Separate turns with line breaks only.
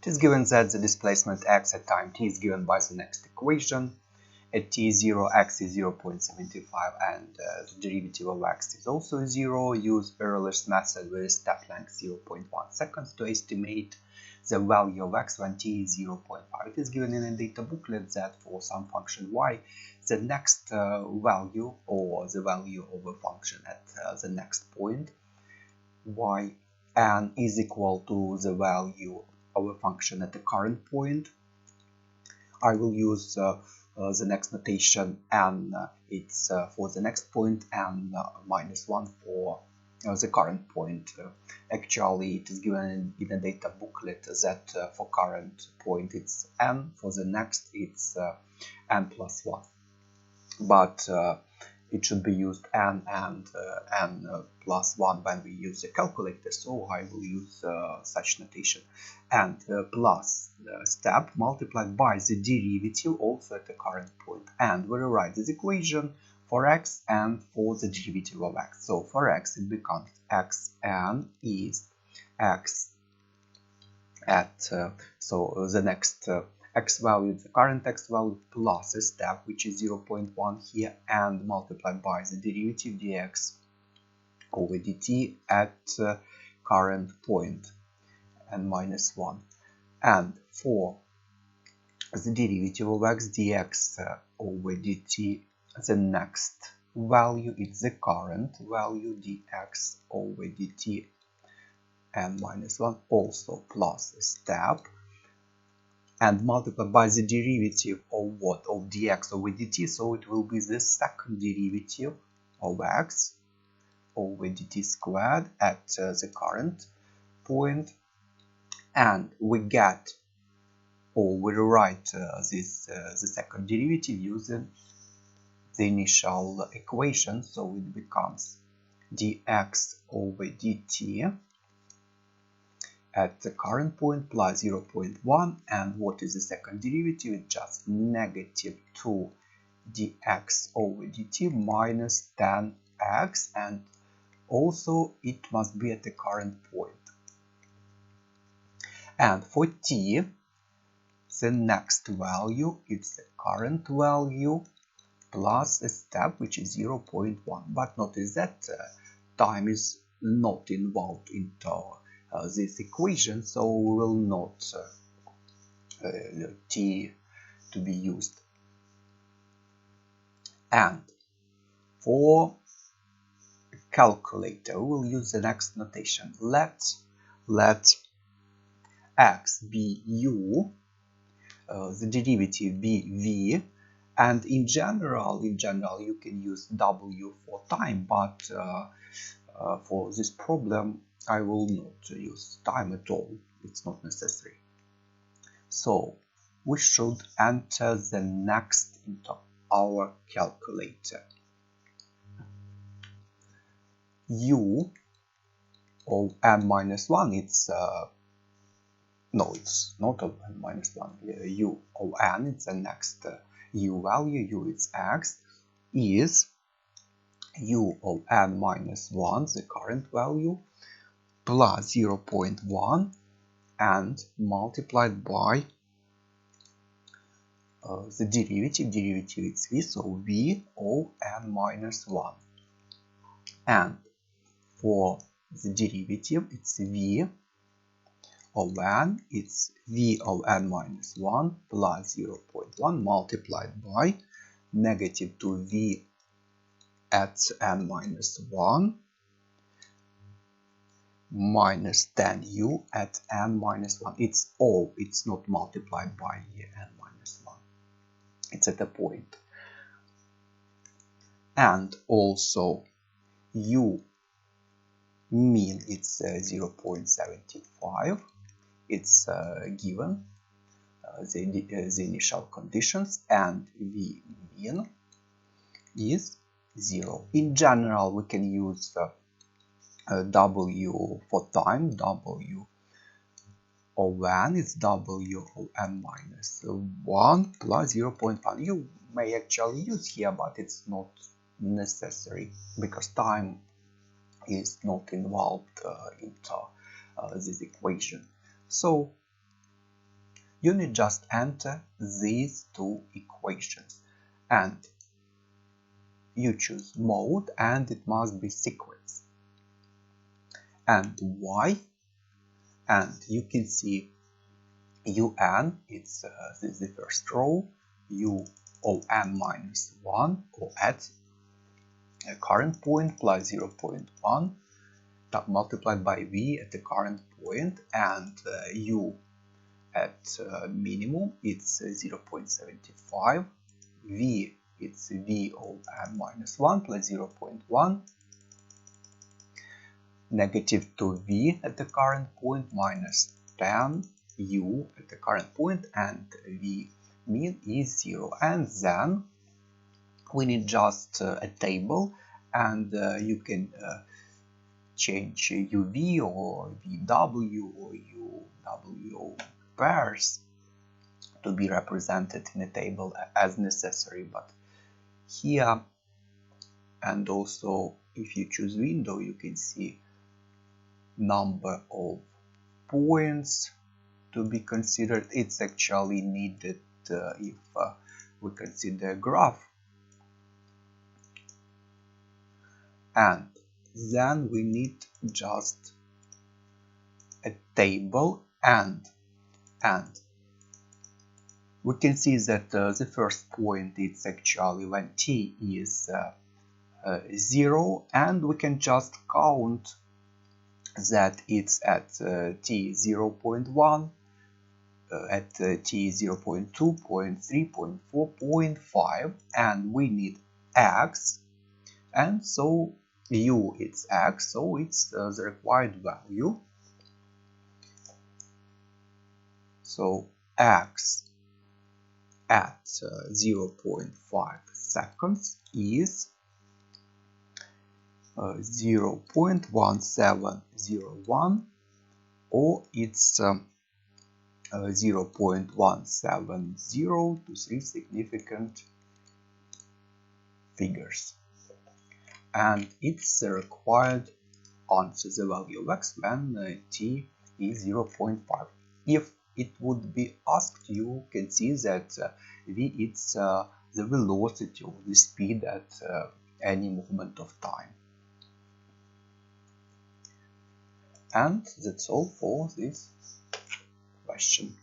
It is given that the displacement x at time t is given by the next equation. At t0, x is 0.75 and the derivative of x is also 0. Use Euler's method with step length 0.1 seconds to estimate the value of x when t is 0.5. It is given in a data booklet that for some function y, the next value or the value of a function at the next point y n is equal to the value of a function at the current point. I will use the next notation n, it's for the next point, and minus 1 for the current point. Actually, it is given in a data booklet that for current point it's n, for the next it's n plus 1. But it should be used n and n plus 1 when we use the calculator, so I will use such notation. And plus step multiplied by the derivative also at the current point. And we rewrite this equation for x and for the derivative of x. So for x it becomes xn is x at so the next x value, the current x value plus a step which is 0.1 here, and multiplied by the derivative dx over dt at current point and minus 1. And for the derivative of x dx over dt, the next value is the current value dx over dt and minus 1, also plus a step, and multiplied by the derivative of what? Of dx over dt, so it will be the second derivative of x over dt squared at the current point. And we get, or we rewrite this the second derivative using the initial equation, so it becomes dx over dt at the current point plus 0.1, and what is the second derivative? It's just negative 2 dx over dt minus 10x, and also it must be at the current point. And for t, the next value is the current value plus a step which is 0.1. But notice that time is not involved into this equation, so we will not t to be used. And for calculator, we will use the next notation. Let x be u, the derivative be v, and in general you can use w for time, but for this problem I will not use time at all, it's not necessary. So we should enter the next into our calculator. U of n minus 1, it's no, it's not of n minus 1. U of n, it's the next u value, u is x, is u of n minus 1, the current value, plus 0.1 and multiplied by the derivative is v, so v of n minus 1. And for the derivative, it's v of n, it's v of n minus 1 plus 0.1 multiplied by negative 2v at n minus 1 minus 10u at n minus 1. It's all, it's not multiplied by n minus 1. It's at a point. And also u mean, it's 0.75. It's given the initial conditions, and v mean is 0. In general, we can use w for time. W of n is w of n minus 1 plus 0.1. You may actually use here, but it's not necessary because time is not involved into this equation. So You need just enter these two equations and you choose mode and it must be sequence. And y, and you can see un, it's this is the first row, u of n minus 1 or at a current point plus 0.1 that multiplied by v at the current point, and u at minimum it's 0.75, v it's v of n minus 1 plus 0.1, negative 2v at the current point minus 10 u at the current point, and v mean is 0. And then we need just a table, and you can change uv or vw or uw pairs to be represented in a table as necessary. But here, and also if you choose window, you can see number of points to be considered. It's actually needed if we consider a graph. And then we need just a table, and we can see that the first point it's actually when t is 0, and we can just count that it's at t 0.1, at t 0.2, 0.3, 0.4, 0.5, and we need x, and so u it's x, so it's the required value. So x at 0.5 seconds is 0.1701, or it's 0.170 to 3 significant figures. And it's the required answer, the value of x when t is 0.5. If it would be asked, you can see that v it's the velocity or the speed at any moment of time. And that's all for this question.